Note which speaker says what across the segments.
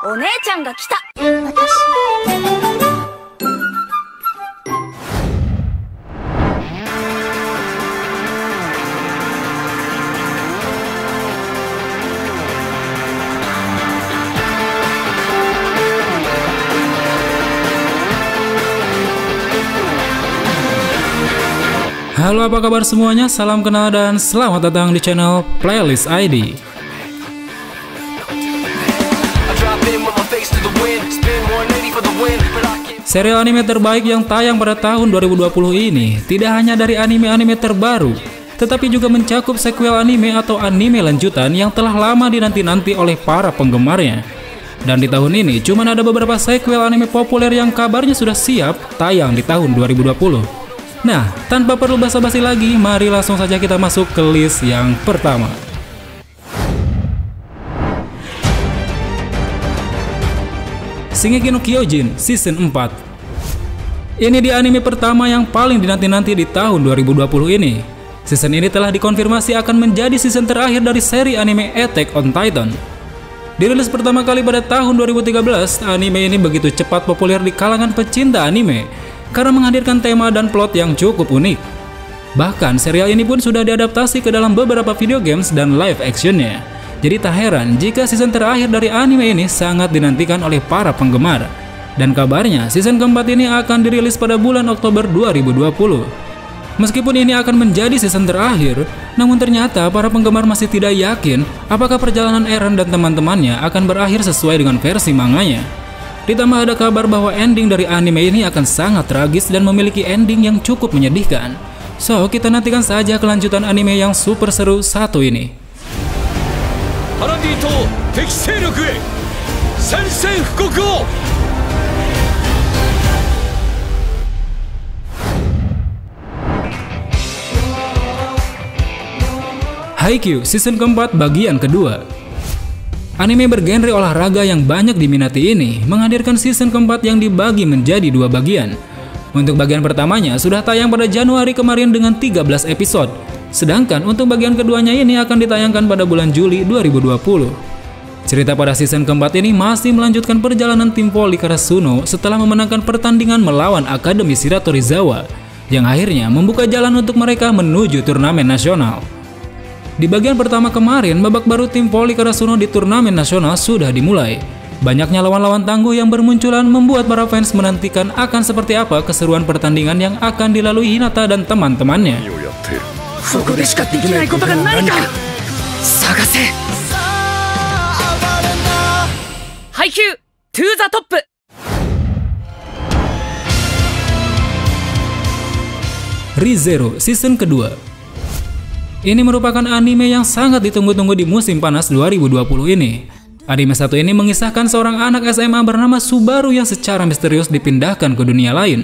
Speaker 1: お姉ちゃんが来た。
Speaker 2: Halo, apa kabar semuanya? Salam kenal dan selamat datang di channel Playlist ID. Serial anime terbaik yang tayang pada tahun 2020 ini tidak hanya dari anime-anime terbaru, tetapi juga mencakup sequel anime atau anime lanjutan yang telah lama dinanti-nanti oleh para penggemarnya. Dan di tahun ini cuma ada beberapa sequel anime populer yang kabarnya sudah siap tayang di tahun 2020. Nah, tanpa perlu basa-basi lagi, mari langsung saja kita masuk ke list yang pertama. Shingeki no Kyojin Season 4. Ini di anime pertama yang paling dinanti-nanti di tahun 2020 ini. Season ini telah dikonfirmasi akan menjadi season terakhir dari seri anime Attack on Titan. Dirilis pertama kali pada tahun 2013, anime ini begitu cepat populer di kalangan pecinta anime karena menghadirkan tema dan plot yang cukup unik. Bahkan serial ini pun sudah diadaptasi ke dalam beberapa video games dan live actionnya. Jadi tak heran jika season terakhir dari anime ini sangat dinantikan oleh para penggemar. Dan kabarnya season keempat ini akan dirilis pada bulan Oktober 2020. Meskipun ini akan menjadi season terakhir, namun ternyata para penggemar masih tidak yakin apakah perjalanan Eren dan teman-temannya akan berakhir sesuai dengan versi manganya. Ditambah ada kabar bahwa ending dari anime ini akan sangat tragis dan memiliki ending yang cukup menyedihkan. So, kita nantikan saja kelanjutan anime yang super seru satu ini. Haikyuu season keempat bagian kedua. Anime bergenre olahraga yang banyak diminati ini menghadirkan season keempat yang dibagi menjadi dua bagian. Untuk bagian pertamanya sudah tayang pada Januari kemarin dengan 13 episode. Sedangkan untuk bagian keduanya ini akan ditayangkan pada bulan Juli 2020. Cerita pada season keempat ini masih melanjutkan perjalanan tim voli Karasuno setelah memenangkan pertandingan melawan Akademi Shiratorizawa, yang akhirnya membuka jalan untuk mereka menuju turnamen nasional. Di bagian pertama kemarin, babak baru tim voli Karasuno di turnamen nasional sudah dimulai. Banyaknya lawan-lawan tangguh yang bermunculan membuat para fans menantikan akan seperti apa keseruan pertandingan yang akan dilalui Hinata dan teman-temannya.
Speaker 1: Haikyuu to the top.
Speaker 2: Re:Zero season kedua. Ini merupakan anime yang sangat ditunggu-tunggu di musim panas 2020 ini. Anime satu ini mengisahkan seorang anak SMA bernama Subaru yang secara misterius dipindahkan ke dunia lain.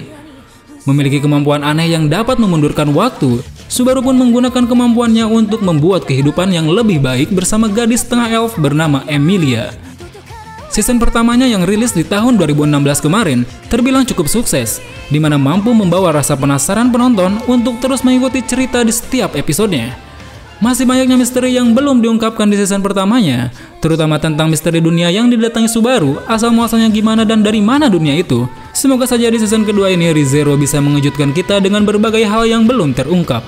Speaker 2: Memiliki kemampuan aneh yang dapat memundurkan waktu, Subaru pun menggunakan kemampuannya untuk membuat kehidupan yang lebih baik bersama gadis setengah elf bernama Emilia. Season pertamanya yang rilis di tahun 2016 kemarin terbilang cukup sukses, di mana mampu membawa rasa penasaran penonton untuk terus mengikuti cerita di setiap episodenya. Masih banyaknya misteri yang belum diungkapkan di season pertamanya, terutama tentang misteri dunia yang didatangi Subaru, asal-muasalnya gimana dan dari mana dunia itu. Semoga saja di season kedua ini Re:Zero bisa mengejutkan kita dengan berbagai hal yang belum terungkap.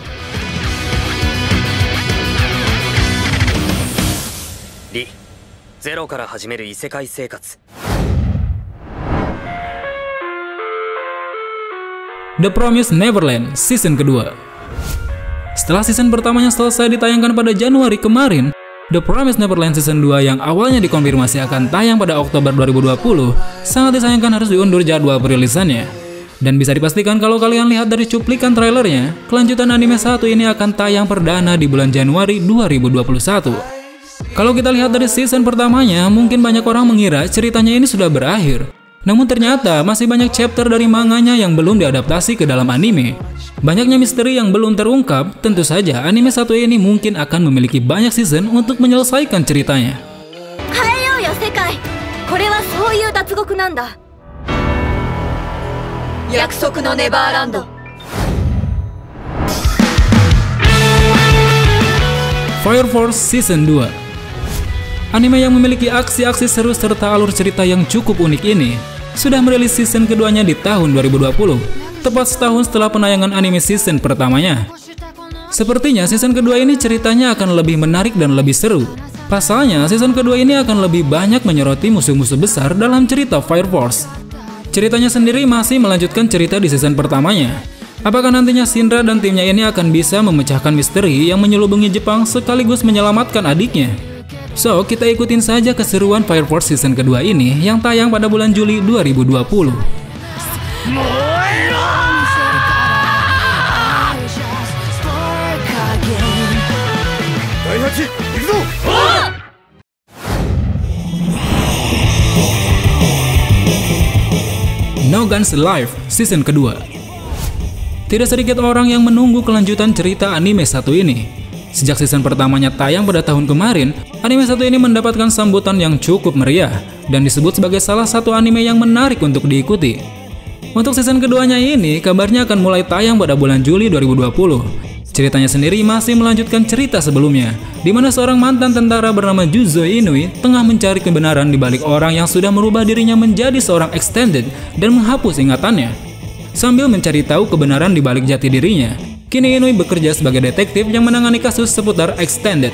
Speaker 2: The Promised Neverland season kedua. Setelah season pertamanya selesai ditayangkan pada Januari kemarin, The Promised Neverland season 2 yang awalnya dikonfirmasi akan tayang pada Oktober 2020 sangat disayangkan harus diundur jadwal perilisannya. Dan bisa dipastikan kalau kalian lihat dari cuplikan trailernya, kelanjutan anime satu ini akan tayang perdana di bulan Januari 2021. Kalau kita lihat dari season pertamanya, mungkin banyak orang mengira ceritanya ini sudah berakhir. Namun ternyata masih banyak chapter dari manganya yang belum diadaptasi ke dalam anime. Banyaknya misteri yang belum terungkap, tentu saja anime satu ini mungkin akan memiliki banyak season untuk menyelesaikan ceritanya. Fire Force season 2. Anime yang memiliki aksi-aksi seru serta alur cerita yang cukup unik ini sudah merilis season keduanya di tahun 2020, tepat setahun setelah penayangan anime season pertamanya. Sepertinya season kedua ini ceritanya akan lebih menarik dan lebih seru. Pasalnya, season kedua ini akan lebih banyak menyoroti musuh-musuh besar dalam cerita Fire Force. Ceritanya sendiri masih melanjutkan cerita di season pertamanya. Apakah nantinya Shinra dan timnya ini akan bisa memecahkan misteri yang menyelubungi Jepang sekaligus menyelamatkan adiknya? So, kita ikutin saja keseruan Fire Force season kedua ini yang tayang pada bulan Juli 2020. No Guns Live season kedua. Tidak sedikit orang yang menunggu kelanjutan cerita anime satu ini. Sejak season pertamanya tayang pada tahun kemarin, anime satu ini mendapatkan sambutan yang cukup meriah dan disebut sebagai salah satu anime yang menarik untuk diikuti. Untuk season keduanya ini, kabarnya akan mulai tayang pada bulan Juli 2020. Ceritanya sendiri masih melanjutkan cerita sebelumnya, di mana seorang mantan tentara bernama Juzo Inui tengah mencari kebenaran di balik orang yang sudah merubah dirinya menjadi seorang extended dan menghapus ingatannya. Sambil mencari tahu kebenaran di balik jati dirinya, kini Inui bekerja sebagai detektif yang menangani kasus seputar extended.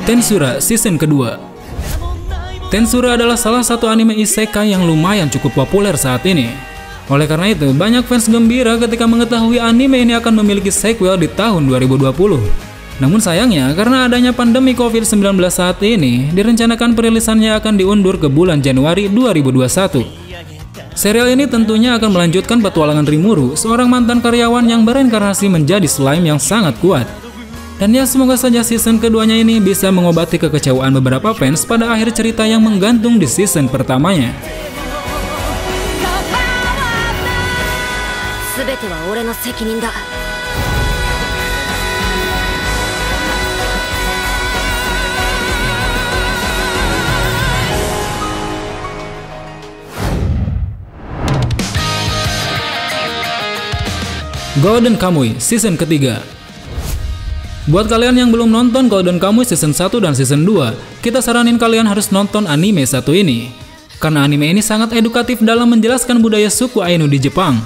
Speaker 2: Tensura season kedua. Tensura adalah salah satu anime isekai yang lumayan cukup populer saat ini. Oleh karena itu, banyak fans gembira ketika mengetahui anime ini akan memiliki sequel di tahun 2020. Namun sayangnya, karena adanya pandemi COVID-19 saat ini, direncanakan perilisannya akan diundur ke bulan Januari 2021. Serial ini tentunya akan melanjutkan petualangan Rimuru, seorang mantan karyawan yang bereinkarnasi menjadi slime yang sangat kuat. Dan ya, semoga saja season keduanya ini bisa mengobati kekecewaan beberapa fans pada akhir cerita yang menggantung di season pertamanya. Golden Kamuy season ketiga. Buat kalian yang belum nonton Golden Kamuy season 1 dan season 2, kita saranin kalian harus nonton anime satu ini. Karena anime ini sangat edukatif dalam menjelaskan budaya suku Ainu di Jepang.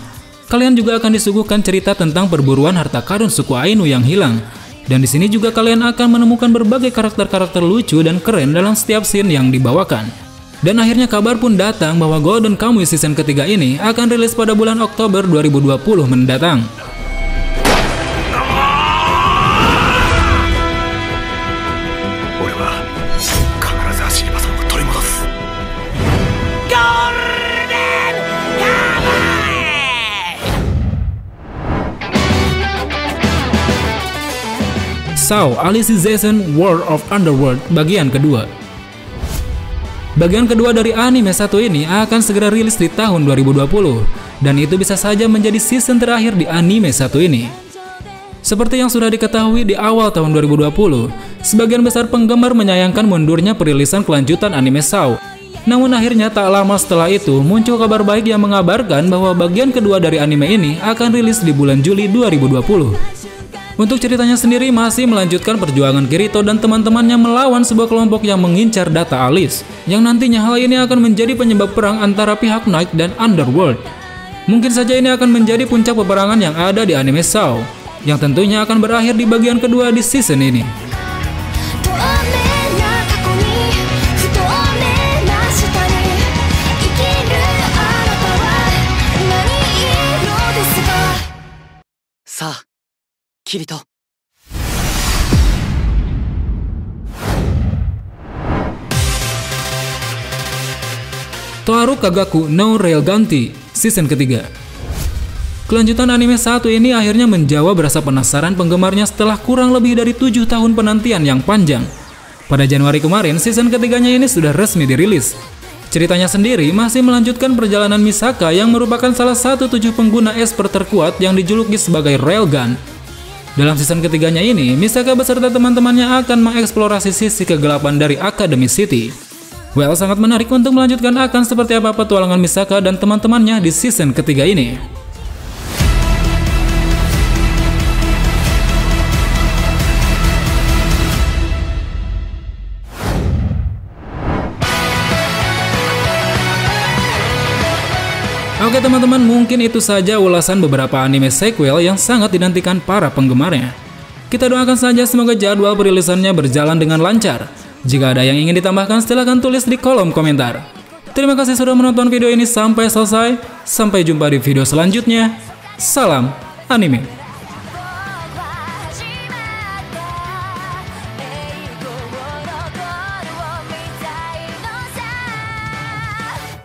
Speaker 2: Kalian juga akan disuguhkan cerita tentang perburuan harta karun suku Ainu yang hilang. Dan di sini juga kalian akan menemukan berbagai karakter-karakter lucu dan keren dalam setiap scene yang dibawakan. Dan akhirnya kabar pun datang bahwa Golden Kamuy season ketiga ini akan rilis pada bulan Oktober 2020 mendatang. SAO Alicization World of Underworld bagian kedua. Bagian kedua dari anime satu ini akan segera rilis di tahun 2020, dan itu bisa saja menjadi season terakhir di anime satu ini. Seperti yang sudah diketahui di awal tahun 2020, sebagian besar penggemar menyayangkan mundurnya perilisan kelanjutan anime SAO. Namun akhirnya tak lama setelah itu muncul kabar baik yang mengabarkan bahwa bagian kedua dari anime ini akan rilis di bulan Juli 2020. Untuk ceritanya sendiri masih melanjutkan perjuangan Kirito dan teman-temannya melawan sebuah kelompok yang mengincar data Alice, yang nantinya hal ini akan menjadi penyebab perang antara pihak Night dan Underworld. Mungkin saja ini akan menjadi puncak peperangan yang ada di anime SAO, yang tentunya akan berakhir di bagian kedua di season ini.
Speaker 1: Kirito.
Speaker 2: Toaru Kagaku no Railgunti season ketiga. Kelanjutan anime satu ini akhirnya menjawab rasa penasaran penggemarnya setelah kurang lebih dari 7 tahun penantian yang panjang. Pada Januari kemarin, season ketiganya ini sudah resmi dirilis. Ceritanya sendiri masih melanjutkan perjalanan Misaka yang merupakan salah satu 7 pengguna esper terkuat yang dijuluki sebagai Railgun. Dalam season ketiganya ini, Misaka beserta teman-temannya akan mengeksplorasi sisi kegelapan dari Academy City. Well, sangat menarik untuk melanjutkan akan seperti apa petualangan Misaka dan teman-temannya di season ketiga ini. Oke teman-teman, mungkin itu saja ulasan beberapa anime sequel yang sangat dinantikan para penggemarnya. Kita doakan saja semoga jadwal perilisannya berjalan dengan lancar. Jika ada yang ingin ditambahkan, silahkan tulis di kolom komentar. Terima kasih sudah menonton video ini sampai selesai. Sampai jumpa di video selanjutnya. Salam anime.